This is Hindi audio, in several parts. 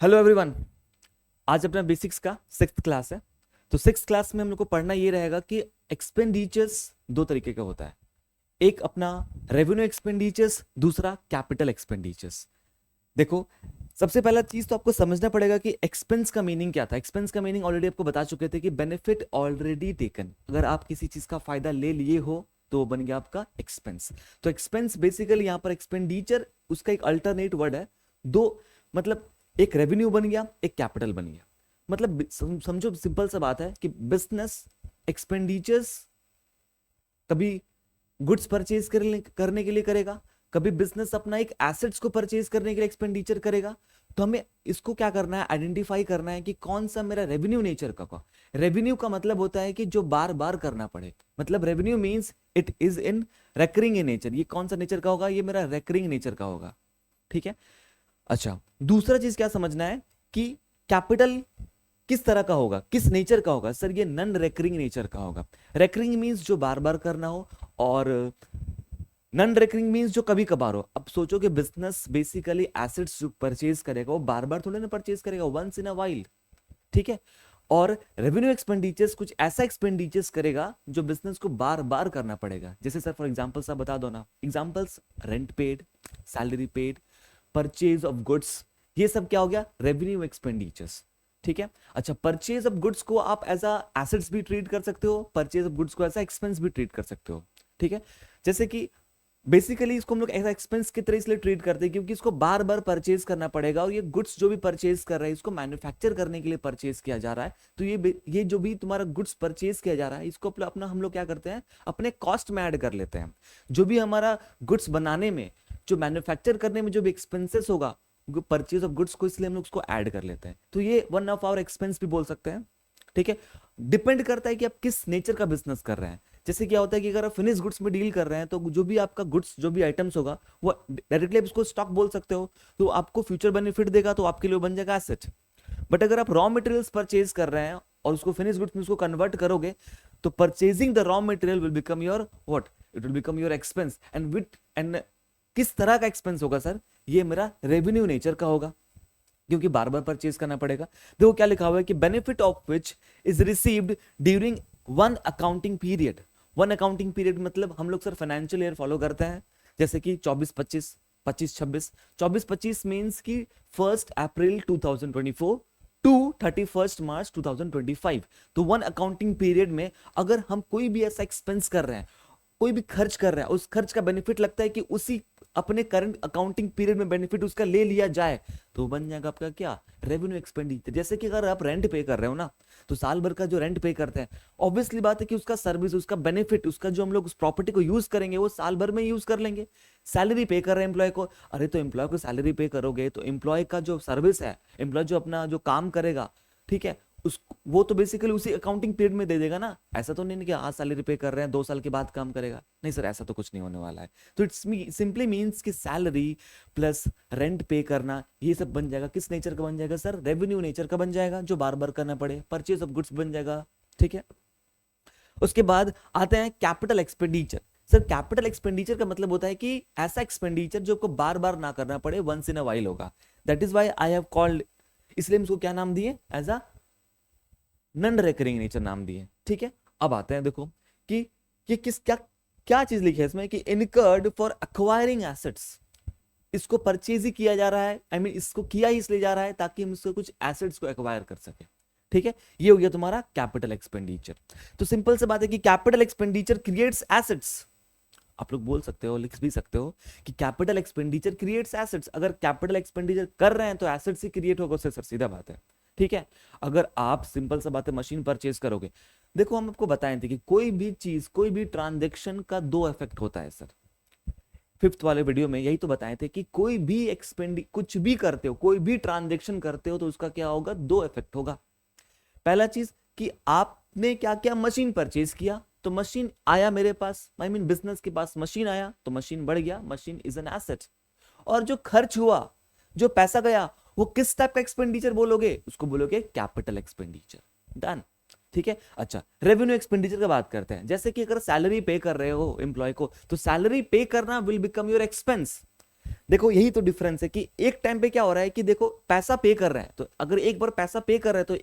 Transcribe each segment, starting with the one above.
Hello everyone. आज अपना बेसिक्स का 6th क्लास है। तो 6th क्लास में हम लोग को पढ़ना ये रहेगा कि एक्सपेंडिचर्स दो तरीके का होता है। एक अपना रेवेन्यू एक्सपेंडिचर्स, दूसरा कैपिटल एक्सपेंडिचर्स। देखो, सबसे पहला चीज तो आपको समझना पड़ेगा कि एक्सपेंस का मीनिंग क्या था। एक्सपेंस का मीनिंग ऑलरेडी आपको बता चुके थे कि बेनिफिट ऑलरेडी टेकन। अगर आप किसी चीज का फायदा ले लिए हो तो वो बन गया आपका एक्सपेंस। तो एक्सपेंस बेसिकली यहां पर एक्सपेंडिचर उसका एक अल्टरनेट वर्ड है। दो मतलब एक रेवेन्यू बन गया, एक कैपिटल बन गया। मतलब समझो, सिंपल सा बात है कि बिजनेस एक्सपेंडिचर्स कभी गुड्स परचेज करने के लिए करेगा, कभी बिजनेस अपना एक एसेट्स को परचेज करने के लिए एक्सपेंडिचर करेगा। तो हमें इसको क्या करना है, आइडेंटिफाई करना है कि कौन सा मेरा रेवेन्यू नेचर का। रेवेन्यू का मतलब होता है कि जो बार बार करना पड़े। मतलब revenue means it is in recurring in nature. ये कौन सा नेचर का होगा, ये मेरा रेकरिंग नेचर का होगा। ठीक है। अच्छा, दूसरा चीज क्या समझना है कि कैपिटल किस तरह का होगा, किस नेचर का होगा। सर ये नॉन रेकरिंग नेचर का होगा। रेकरिंग मींस जो बार बार करना हो, और नॉन रेकरिंग मींस जो कभी कभार हो। अब सोचो कि बिजनेस बेसिकली एसेट्स जो परचेज करेगा वो बार बार थोड़ी ना परचेज करेगा, वंस इन अ वाइल। ठीक है। और रेवेन्यू एक्सपेंडिचर्स कुछ ऐसा एक्सपेंडिचर्स करेगा जो बिजनेस को बार बार करना पड़ेगा। जैसे सर फॉर एग्जांपल्स आप बता दो ना। Examples, rent paid, salary paid, purchase of goods, ये सब क्या हो गया, रेवेन्यू एक्सपेंडिचर्स। ठीक है। अच्छा, परचेज ऑफ गुड्स को आप एज अ एसेट्स भी ट्रीट कर सकते हो, परचेज ऑफ गुड्स को एज अ एक्सपेंस भी ट्रीट कर सकते हो। ठीक है। जैसे कि बेसिकली इसको हम लोग ऐसा एक्सपेंस की तरह इसलिए ट्रीट करते हैं क्योंकि इसको बार बार परचेज करना पड़ेगा, और ये गुड्स जो भी परचेज कर रहे हैं इसको मैन्युफैक्चर करने के लिए परचेज किया जा रहा है। तो ये जो भी तुम्हारा गुड्स परचेज किया जा रहा है इसको अपना हम लोग क्या करते हैं, अपने कॉस्ट में ऐड कर लेते हैं। जो भी हमारा गुड्स बनाने में, जो मैन्युफैक्चर करने में जो भी एक्सपेंसेस होगा परचेज ऑफ गुड्स को, इसलिए हम लोग उसको ऐड कर लेते हैं। तो ये वन ऑफ आवर एक्सपेंस भी बोल सकते हैं। ठीक है। डिपेंड करता है कि आप किस नेचर का बिजनेस कर रहे हैं। जैसे क्या होता है कि अगर आप फिनिश गुड्स में डील कर रहे हैं तो जो भी आपका गुड्स, जो भी आइटम्स होगा वो डायरेक्टली आप उसको स्टॉक बोल सकते हो, तो आपको फ्यूचर बेनिफिट देगा, तो आपके लिए बन जाएगा एसेट। बट अगर आप रॉ मटेरियल्स परचेज कर रहे हैं और उसको फिनिश गुड्स में उसको कन्वर्ट करोगे, तो purchasing the raw material will become your what, it will become your expense. And किस तरह का एक्सपेंस होगा सर, ये मेरा रेवेन्यू नेचर का होगा, क्योंकि बार बार परचेज करना पड़ेगा। देखो क्या लिखा हुआ है कि benefit of which is received during one accounting period. One accounting period मतलब हम लोग सर फाइनेंशियल ईयर फॉलो करते हैं, जैसे कि 24-25, 25-26। 24-25 मींस की 1 अप्रैल 2024 टू 31 मार्च 2025। तो वन अकाउंटिंग पीरियड में अगर हम कोई भी ऐसा एक्सपेंस कर रहे हैं, कोई भी खर्च कर रहा है, उस खर्च का बेनिफिट लगता है कि उसी अपने करंट अकाउंटिंग पीरियड में बेनिफिट उसका ले लिया जाए, तो बन जाएगा आपका क्या, रेवेन्यू एक्सपेंडिचर। जैसे कि अगर आप रेंट पे कर रहे हो ना, तो साल भर का जो रेंट पे करते हैं, ऑब्वियसली बात है कि उसका सर्विस, उसका बेनिफिट, उसका जो हम लोग उस प्रॉपर्टी को यूज करेंगे वो साल भर में यूज कर लेंगे। सैलरी पे कर रहे हैं एम्प्लॉय को, अरे तो एम्प्लॉय को सैलरी पे करोगे तो एम्प्लॉय का जो सर्विस है, एम्प्लॉय जो अपना जो काम करेगा, ठीक है, उस वो तो बेसिकली उसी अकाउंटिंग पीरियड में दे देगा ना। ऐसा तो नहीं कि आज सैलरी पे कर रहे हैं 2 साल के बाद काम करेगा, नहीं सर, ऐसा तो कुछ नहीं होने वाला है। तो इट्स सिंपली मींस कि सैलरी प्लस रेंट पे करना, ये सब बन जाएगा किस नेचर का बन जाएगा सर, रेवेन्यू नेचर का बन जाएगा, जो बार बार करना पड़े, परचेज ऑफ गुड्स बन जाएगा। ठीक है। उसके बाद आते हैं capital expenditure. Sir capital expenditure का मतलब होता है कि ऐसा एक्सपेंडिचर जो आपको बार बार ना करना पड़े, वंस इन अ वाइल होगा। That is why I have called, इसलिए हम इसको क्या नाम दिए, as a non recurring nature नाम दिए। ठीक है। अब आते हैं देखो कि ये किस क्या क्या चीज लिखी है इसमें कि इनकर्ड फॉर एक्वायरिंग एसेट्स। इसको परचेज ही किया जा रहा है, आई मीन इसको किया ही इसलिए जा रहा है ताकि हम इसको कुछ एसेट्स को एक्वायर कर सके। ठीक है। ये हो गया तुम्हारा कैपिटल एक्सपेंडिचर। तो सिंपल से बात है कि कैपिटल एक्सपेंडिचर क्रिएट्स एसेट्स। आप लोग बोल सकते हो, लिख भी सकते हो कि कैपिटल एक्सपेंडिचर क्रिएट्स एसेट्स। अगर कैपिटल एक्सपेंडिचर कर रहे हैं तो एसेट्स ही क्रिएट होगा उससे, सर सीधा बात है। ठीक है। अगर आप सिंपल सा बात है मशीन परचेज करोगे, देखो हम आपको बताए थे कि कोई भी चीज, कोई भी ट्रांजेक्शन का दो इफेक्ट होता है सर। 5th वाले वीडियो में यही तो बताए थे कि कोई भी कुछ भी करते हो, कोई भी ट्रांजेक्शन करते हो तो उसका क्या होगा, दो इफेक्ट होगा। पहला चीज कि आपने क्या क्या मशीन परचेज किया, तो मशीन आया मेरे पास, आई मीन बिजनेस के पास मशीन आया तो मशीन बढ़ गया, मशीन इज एन एसेट। और जो खर्च हुआ, जो पैसा गया, वो किस टाइप का एक्सपेंडिचर बोलोगे, उसको बोलोगे कैपिटल एक्सपेंडिचर। डन। ठीक है। अच्छा, रेवेन्यू एक्सपेंडिचर की बात करते हैं। जैसे कि अगर सैलरी पे कर रहे हो एम्प्लॉय को, तो सैलरी पे करना विल बिकम योर एक्सपेंस। देखो यही तो डिफरेंस है कि एक टाइम पे क्या हो रहा है कि देखो पैसा पे कर रहा है, तो अगर एक बार पैसा पे कर रहा है तो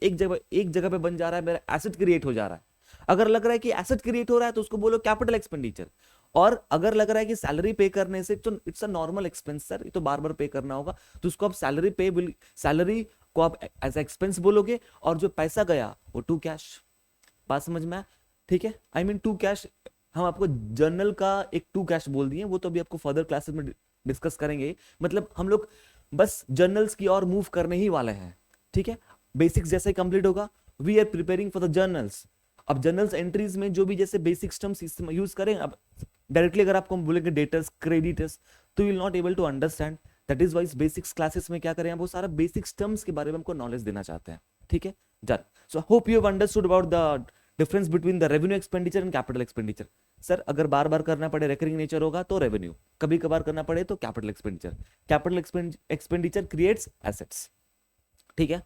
एक जगह पे बन जा रहा है, मेरा एसेट क्रिएट हो जा रहा है। अगर लग रहा है कि एसेट क्रिएट हो रहा है तो उसको बोलो कैपिटल एक्सपेंडिचर। और अगर लग रहा है कि सैलरी पे करने से तो it's a normal expense sir, ये तो बार बार पे करना होगा, तो उसको आप सैलरी को आप एज एक्सपेंस बोलोगे, और जो पैसा गया वो टू कैश। बात समझ में आया? ठीक है, आई मीन टू कैश। हम आपको जर्नल का एक टू कैश बोल दिए, वो तो अभी आपको फर्दर क्लासेस में डिस्कस करेंगे। मतलब हम लोग बस जर्नल्स की ओर मूव करने ही वाले हैं। ठीक है, बेसिक्स जैसे कंप्लीट होगा, we are preparing for the journals. अब जर्नल्स एंट्रीज में जो भी जैसे बेसिक टर्म्स यूज करें, अब डायरेक्टली अगर आपको हम बोलेंगे डेटर्स क्रेडिटर्स, तो you will not able to understand. That is why basics classes में क्या करें, वो सारा बेसिक्स टर्म्स के बारे में हमको नॉलेज देना चाहते हैं। ठीक है, done. So hope you have understood about the difference between the revenue expenditure and capital expenditure. Sir अगर बार बार करना पड़े, रेकरिंग नेचर होगा तो रेवेन्यू, कभी कभार करना पड़े तो capital expenditure. Capital expenditure creates assets. ठीक है,